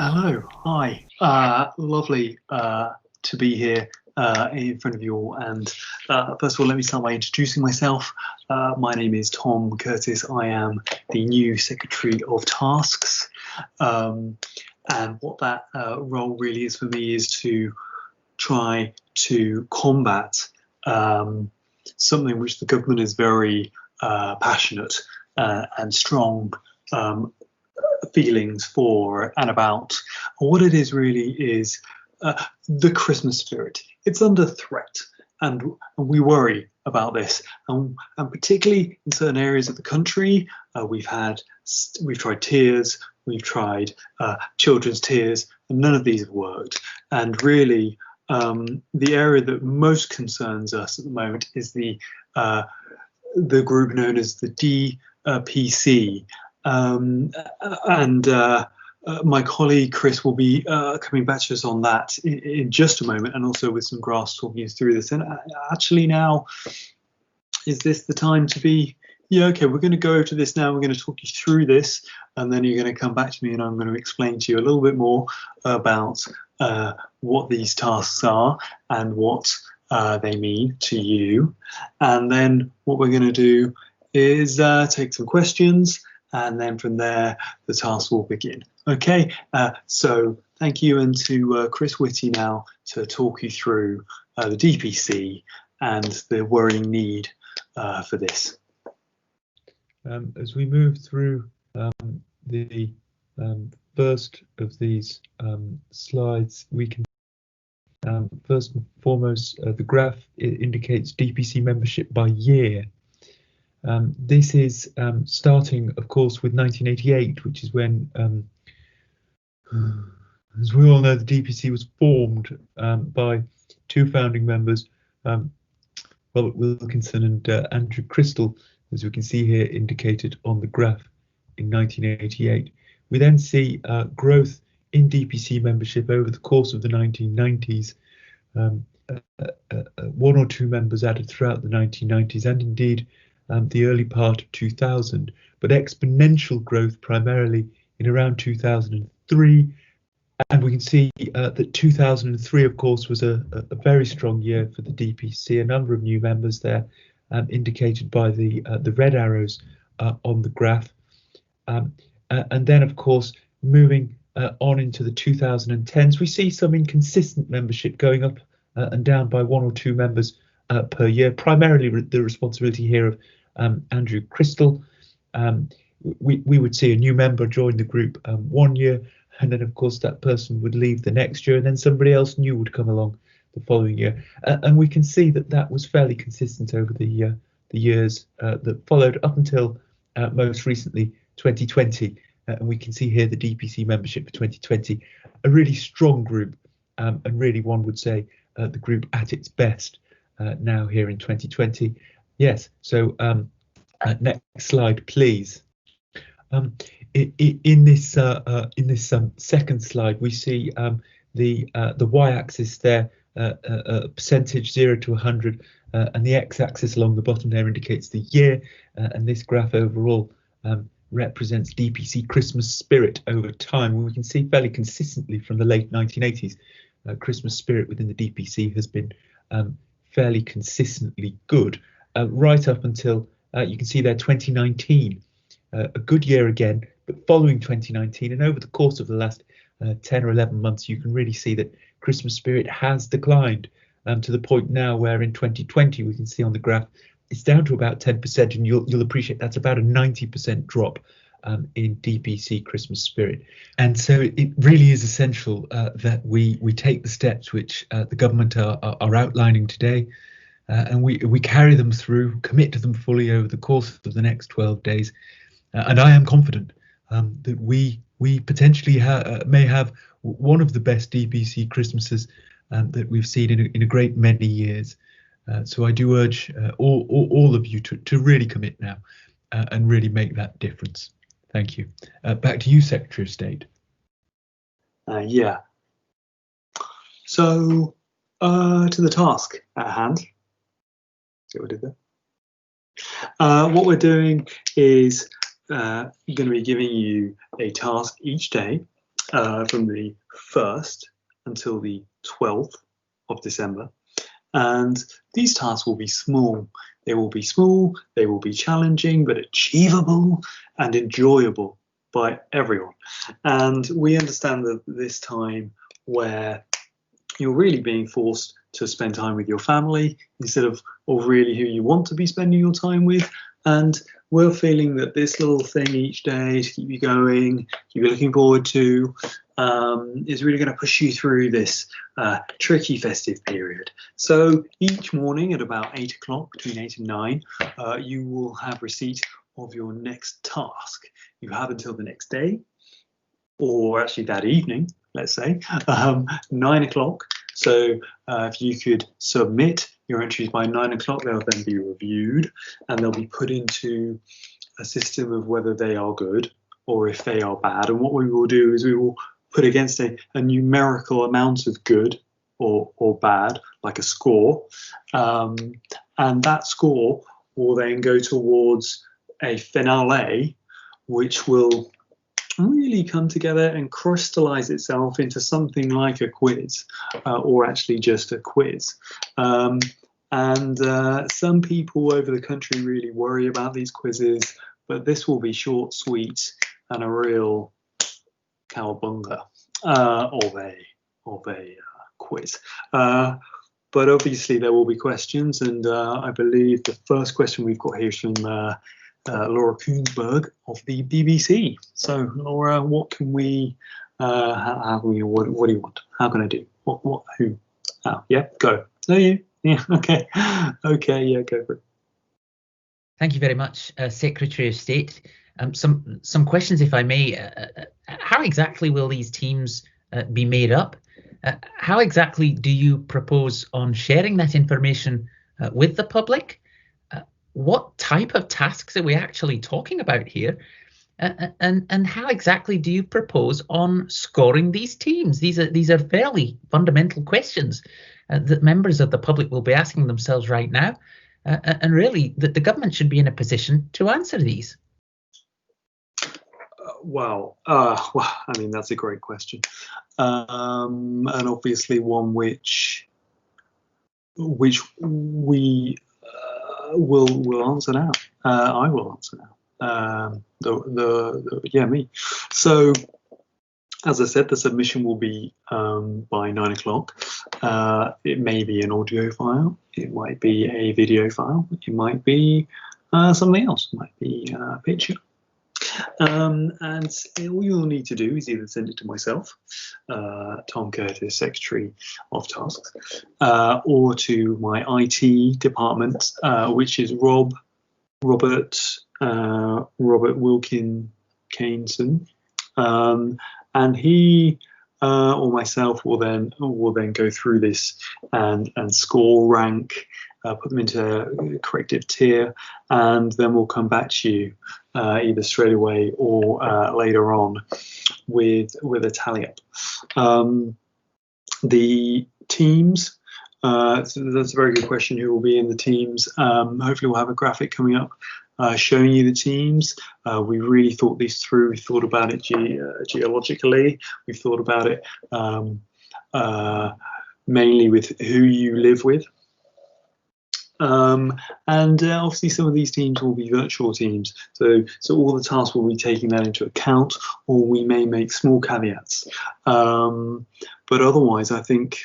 Hello, hi. Lovely to be here in front of you all. And first of all, let me start by introducing myself. My name is Tom Curtis. I am the new Secretary of Tasks. And what that role really is for me is to try to combat something which the government is very passionate and strong feelings for and about. What it is really is the Christmas spirit. It's under threat, and we worry about this, and particularly in certain areas of the country. We've tried tiers, we've tried children's tiers, and none of these have worked. And really, the area that most concerns us at the moment is the group known as the DPC. My colleague Chris will be coming back to us on that in just a moment, and also with some graphs talking us through this. And actually now, is this the time to be, yeah, okay, we're going to go to this now, we're going to talk you through this, and then you're going to come back to me and I'm going to explain to you a little bit more about what these tasks are and what they mean to you. And then what we're going to do is take some questions, and then from there the task will begin. Okay, so thank you, and to Chris Whitty now to talk you through the DPC and the worrying need for this. As we move through the first of these slides, we can first and foremost, the graph indicates DPC membership by year. This is starting, of course, with 1988, which is when, as we all know, the DPC was formed by two founding members, Robert Wilkinson and Andrew Crystal, as we can see here indicated on the graph in 1988. We then see growth in DPC membership over the course of the 1990s. One or two members added throughout the 1990s, and indeed the early part of 2000, but exponential growth primarily in around 2003. And we can see that 2003, of course, was a very strong year for the DPC. A number of new members there, indicated by the red arrows on the graph. And then, of course, moving on into the 2010s, we see some inconsistent membership going up and down by one or two members per year, primarily the responsibility here of Andrew Crystal. We would see a new member join the group 1 year, and then of course that person would leave the next year, and then somebody else new would come along the following year. And we can see that that was fairly consistent over the years that followed up until most recently 2020. And we can see here the DPC membership for 2020, a really strong group, and really one would say the group at its best now here in 2020. Yes, so next slide, please. In this second slide, we see the y-axis there, percentage 0 to 100, and the x-axis along the bottom there indicates the year, and this graph overall represents DPC Christmas spirit over time. We can see fairly consistently from the late 1980s, Christmas spirit within the DPC has been fairly consistently good. Right up until you can see there 2019, a good year again, but following 2019 and over the course of the last 10 or 11 months, you can really see that Christmas spirit has declined to the point now where in 2020 we can see on the graph it's down to about 10%, and you'll appreciate that's about a 90% drop in DPC Christmas spirit. And so it really is essential that we take the steps which the government are outlining today. And we carry them through, commit to them fully over the course of the next 12 days. And I am confident that we potentially may have one of the best DPC Christmases that we've seen in a great many years. So I do urge all of you to really commit now and really make that difference. Thank you. Back to you, Secretary of State. Yeah. So to the task at hand. See what I did there? What we're doing is going to be giving you a task each day, from the 1st until the 12th of December. And these tasks will be small. They will be small, they will be challenging, but achievable and enjoyable by everyone. And we understand that this time where you're really being forced to spend time with your family instead of really who you want to be spending your time with. And we're feeling that this little thing each day to keep you going, keep you looking forward to, is really going to push you through this tricky festive period. So each morning at about 8 o'clock, between 8 and 9, you will have receipt of your next task. You have until the next day, or actually that evening, let's say, 9 o'clock. So if you could submit your entries by 9 o'clock, they'll then be reviewed and they'll be put into a system of whether they are good or if they are bad. And what we will do is we will put against a numerical amount of good or bad, like a score. And that score will then go towards a finale, which will really come together and crystallize itself into something like a quiz, or actually just a quiz. And some people over the country really worry about these quizzes, but this will be short, sweet, and a real cowabunga of a quiz. But obviously there will be questions, and I believe the first question we've got here is from Laura Koonsberg of the BBC. So Laura, what can we, what do you want? How can I do? What, who? Oh, yeah, go. No, you? Yeah, okay. Okay, yeah, go for it. Thank you very much, Secretary of State. Some questions, if I may. How exactly will these teams be made up? How exactly do you propose on sharing that information with the public? What type of tasks are we actually talking about here? And how exactly do you propose on scoring these teams? These are fairly fundamental questions that members of the public will be asking themselves right now. And really, the government should be in a position to answer these. Well, I mean, that's a great question. And obviously one which we will answer now. I will answer now. Yeah, me. So, as I said, the submission will be by 9 o'clock. It may be an audio file. It might be a video file. It might be something else. It might be a picture. And all you'll need to do is either send it to myself, Tom Curtis, Secretary of Tasks, or to my IT department, which is Robert Wilkinson, and he or myself will then go through this and score, rank, put them into a corrective tier, and then we'll come back to you either straight away or later on with a tally up. The teams, so that's a very good question. Who will be in the teams? Hopefully we'll have a graphic coming up showing you the teams. We really thought these through. We thought about it geologically. We've thought about it mainly with who you live with. And obviously some of these teams will be virtual teams, so all the tasks will be taking that into account, or we may make small caveats, but otherwise I think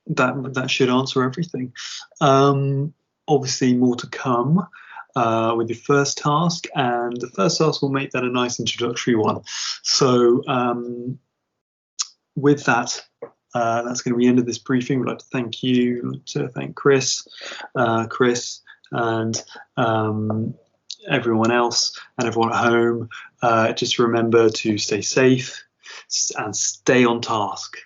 that should answer everything. Obviously more to come with your first task, and the first task will make that a nice introductory one. So with that, that's going to be the end of this briefing. We'd like to thank you, to thank Chris, and everyone else, and everyone at home. Just remember to stay safe and stay on task.